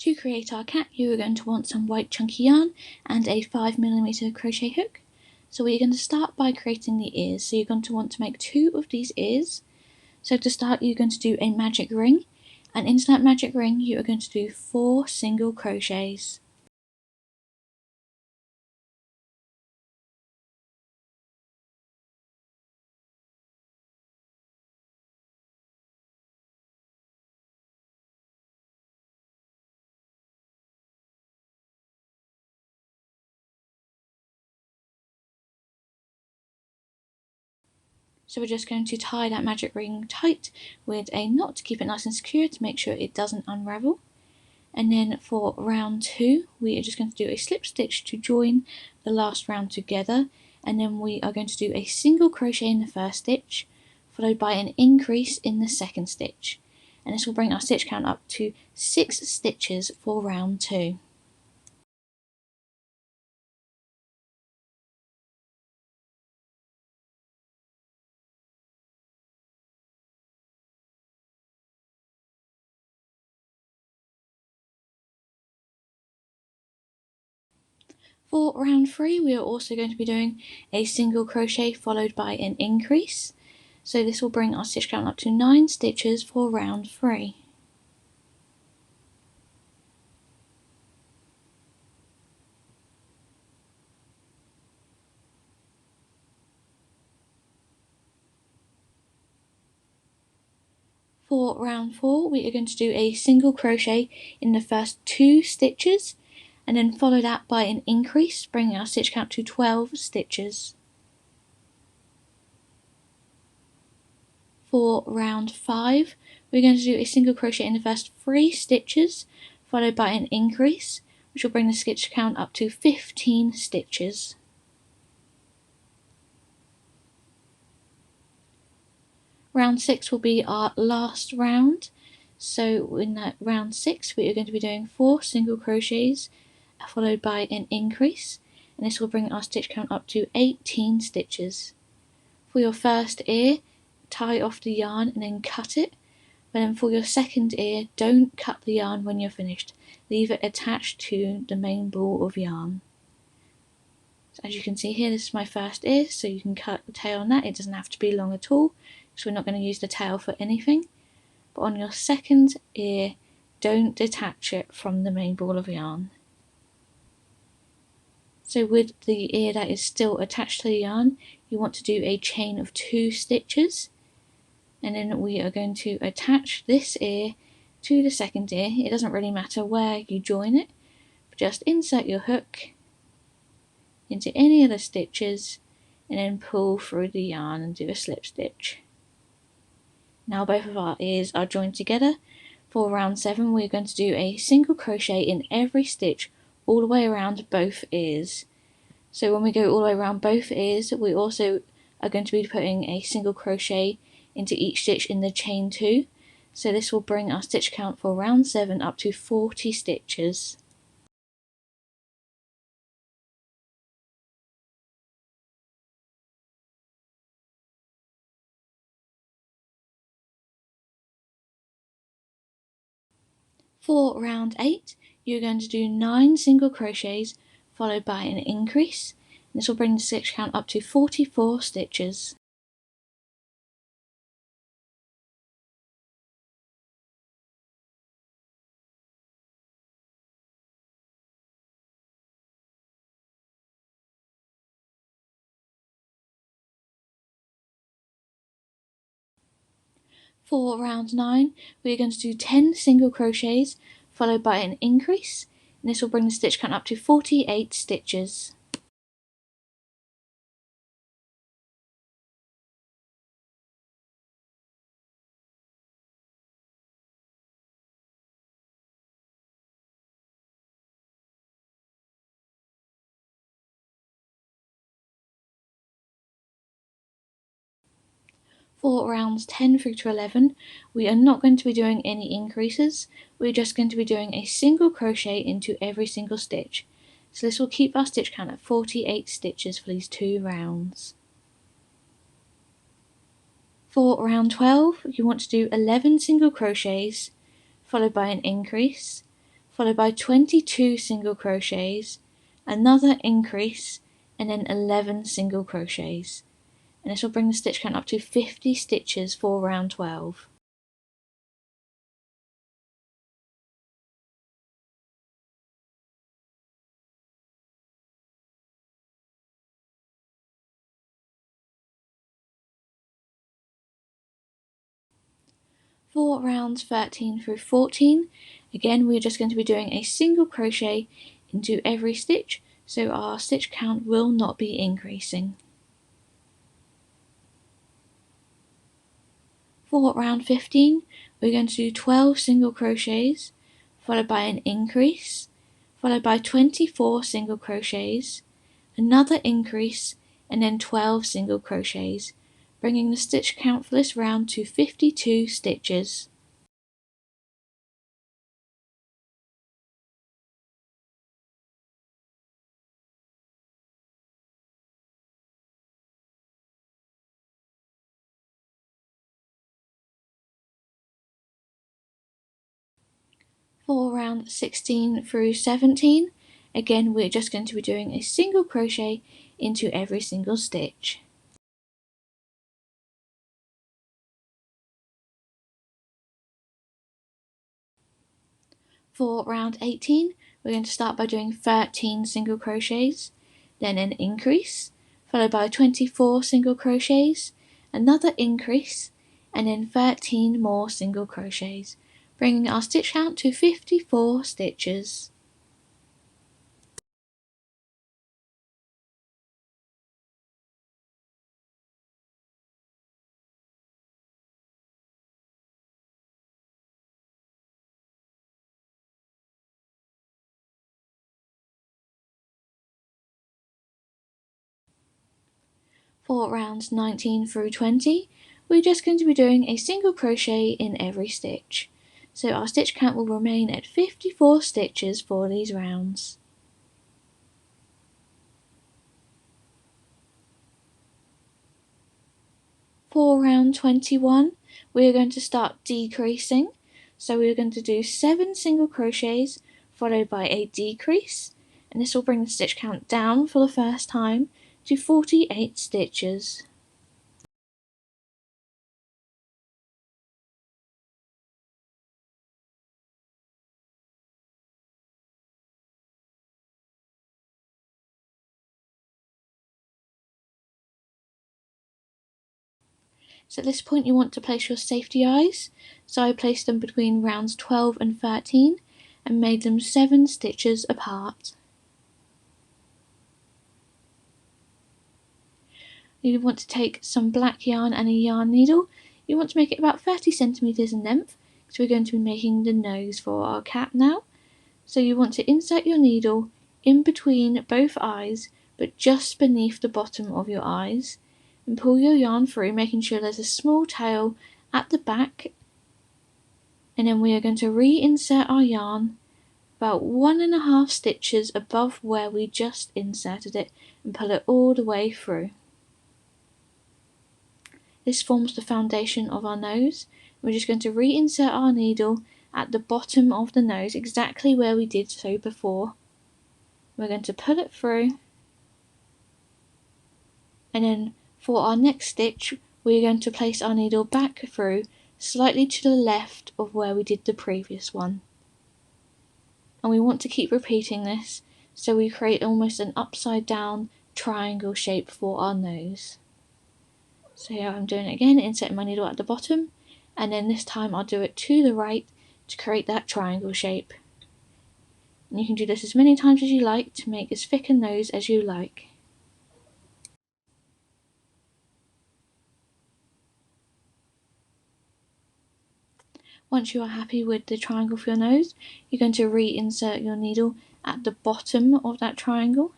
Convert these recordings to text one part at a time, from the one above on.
To create our cat, you are going to want some white chunky yarn and a 5mm crochet hook. So we're going to start by creating the ears. So you're going to want to make 2 of these ears. So to start, you're going to do a magic ring, and into that magic ring you are going to do 4 single crochets. So we're just going to tie that magic ring tight with a knot to keep it nice and secure to make sure it doesn't unravel. And then for round 2, we are just going to do a slip stitch to join the last round together, and then we are going to do a single crochet in the first stitch, followed by an increase in the second stitch. And this will bring our stitch count up to 6 stitches for round 2. For round 3, we are also going to be doing a single crochet followed by an increase. So this will bring our stitch count up to 9 stitches for round 3. For round 4, we are going to do a single crochet in the first 2 stitches, and then follow that by an increase, bringing our stitch count to 12 stitches. For round 5, we're going to do a single crochet in the first 3 stitches, followed by an increase, which will bring the stitch count up to 15 stitches. Round 6 will be our last round, so in that round 6 we are going to be doing 4 single crochets, followed by an increase, and this will bring our stitch count up to 18 stitches. For your first ear, tie off the yarn and then cut it, but then for your second ear, don't cut the yarn when you're finished, leave it attached to the main ball of yarn. So as you can see here, this is my first ear, so you can cut the tail on that. It doesn't have to be long at all, because we're not going to use the tail for anything. But on your second ear, don't detach it from the main ball of yarn. So with the ear that is still attached to the yarn, you want to do a chain of 2 stitches, and then we are going to attach this ear to the second ear. It doesn't really matter where you join it, but just insert your hook into any of the stitches and then pull through the yarn and do a slip stitch. Now both of our ears are joined together. For round 7, we're going to do a single crochet in every stitch all the way around both ears. So when we go all the way around both ears, we also are going to be putting a single crochet into each stitch in the chain 2. So this will bring our stitch count for round 7 up to 40 stitches. For round 8, you're going to do 9 single crochets followed by an increase. This will bring the stitch count up to 44 stitches. For round 9, we are going to do 10 single crochets followed by an increase, and this will bring the stitch count up to 48 stitches. For rounds 10 through to 11, we are not going to be doing any increases, we're just going to be doing a single crochet into every single stitch. So this will keep our stitch count at 48 stitches for these 2 rounds. For round 12, you want to do 11 single crochets, followed by an increase, followed by 22 single crochets, another increase, and then 11 single crochets. And this will bring the stitch count up to 50 stitches for round 12. For rounds 13 through 14, again we're just going to be doing a single crochet into every stitch, so our stitch count will not be increasing. For round 15, we're going to do 12 single crochets, followed by an increase, followed by 24 single crochets, another increase, and then 12 single crochets, bringing the stitch count for this round to 52 stitches. For round 16 through 17, again we're just going to be doing a single crochet into every single stitch. For round 18, we're going to start by doing 13 single crochets, then an increase, followed by 24 single crochets, another increase, and then 13 more single crochets, bringing our stitch count to 54 stitches. For rounds 19 through 20, we're just going to be doing a single crochet in every stitch, so our stitch count will remain at 54 stitches for these rounds. For round 21, we are going to start decreasing, so we are going to do 7 single crochets followed by a decrease, and this will bring the stitch count down for the first time to 48 stitches. So at this point you want to place your safety eyes, so I placed them between rounds 12 and 13 and made them 7 stitches apart. You want to take some black yarn and a yarn needle. You want to make it about 30 centimeters in length, because we're going to be making the nose for our cat now. So you want to insert your needle in between both eyes, but just beneath the bottom of your eyes, and pull your yarn through, making sure there's a small tail at the back. And then we are going to reinsert our yarn about 1.5 stitches above where we just inserted it and pull it all the way through. This forms the foundation of our nose. We're just going to reinsert our needle at the bottom of the nose, exactly where we did so before. We're going to pull it through, and then for our next stitch we're going to place our needle back through slightly to the left of where we did the previous one. And we want to keep repeating this, so we create almost an upside down triangle shape for our nose. So here I'm doing it again, inserting my needle at the bottom, and then this time I'll do it to the right to create that triangle shape. And you can do this as many times as you like to make as thick a nose as you like. Once you are happy with the triangle for your nose, you're going to reinsert your needle at the bottom of that triangle.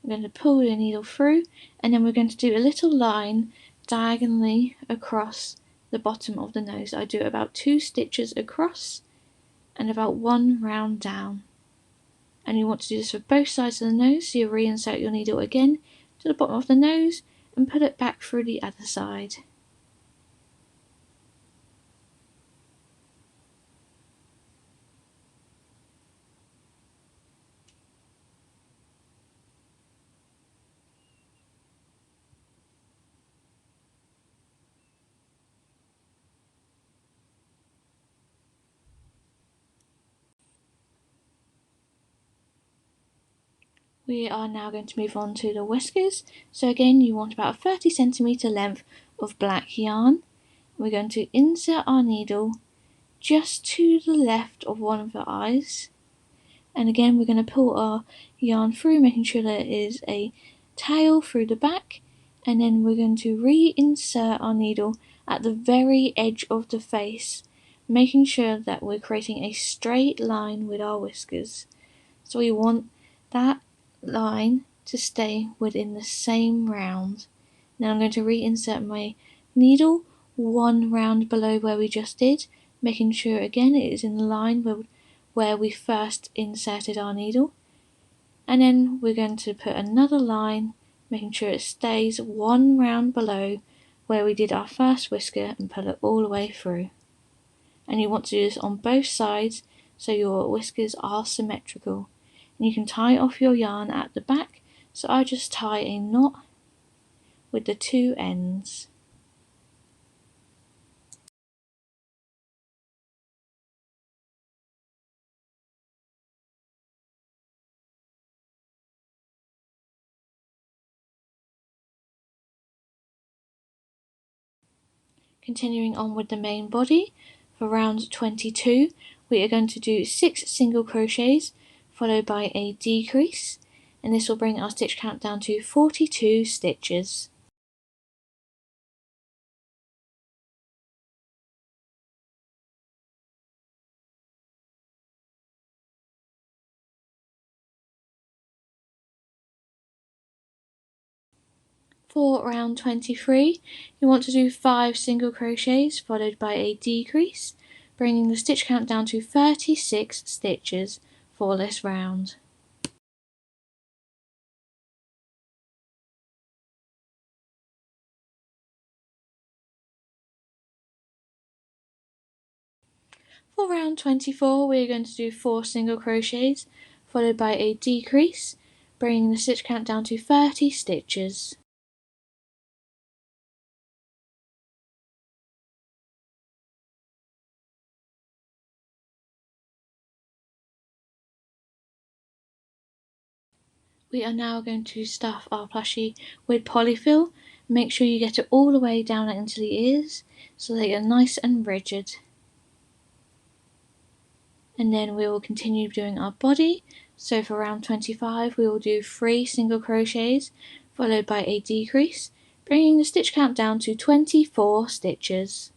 We're going to pull your needle through, and then we're going to do a little line diagonally across the bottom of the nose. I do about 2 stitches across and about 1 round down. And you want to do this for both sides of the nose, so you reinsert your needle again to the bottom of the nose and put it back through the other side. We are now going to move on to the whiskers. So again, you want about a 30cm length of black yarn. We're going to insert our needle just to the left of one of the eyes. And again, we're going to pull our yarn through, making sure there is a tail through the back. And then we're going to reinsert our needle at the very edge of the face, making sure that we're creating a straight line with our whiskers. So we want that line to stay within the same round. Now I'm going to reinsert my needle one round below where we just did, making sure again it is in line where we first inserted our needle. And then we're going to put another line, making sure it stays one round below where we did our first whisker, and pull it all the way through. And you want to do this on both sides so your whiskers are symmetrical. And you can tie off your yarn at the back, so I just tie a knot with the two ends. Continuing on with the main body, for round 22 we are going to do 6 single crochets followed by a decrease, and this will bring our stitch count down to 42 stitches. For round 23 you want to do 5 single crochets followed by a decrease, bringing the stitch count down to 36 stitches for this round. For round 24 we are going to do 4 single crochets followed by a decrease, bringing the stitch count down to 30 stitches. We are now going to stuff our plushie with polyfill. Make sure you get it all the way down into the ears so they are nice and rigid. And then we will continue doing our body. So for round 25 we will do 3 single crochets followed by a decrease, bringing the stitch count down to 24 stitches.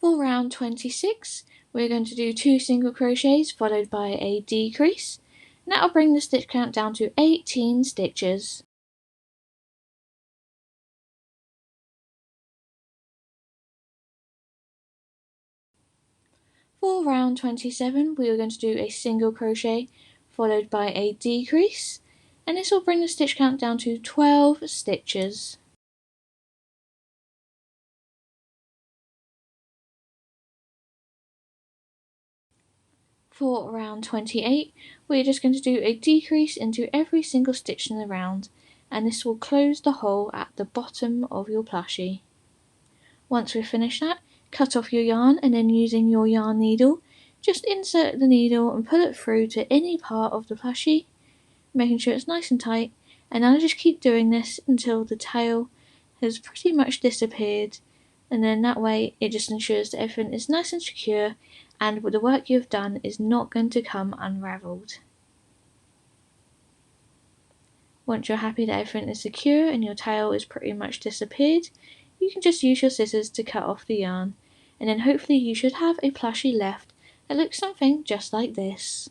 For round 26 we're going to do 2 single crochets followed by a decrease, and that will bring the stitch count down to 18 stitches. For round 27 we are going to do a single crochet followed by a decrease, and this will bring the stitch count down to 12 stitches. For round 28 we are just going to do a decrease into every single stitch in the round, and this will close the hole at the bottom of your plushie. Once we've finished that, cut off your yarn, and then using your yarn needle just insert the needle and pull it through to any part of the plushie, making sure it's nice and tight. And I'll just keep doing this until the tail has pretty much disappeared, and then that way it just ensures that everything is nice and secure and the work you've done is not going to come unravelled. Once you're happy that everything is secure and your tail is pretty much disappeared, you can just use your scissors to cut off the yarn, and then hopefully you should have a plushie left that looks something just like this.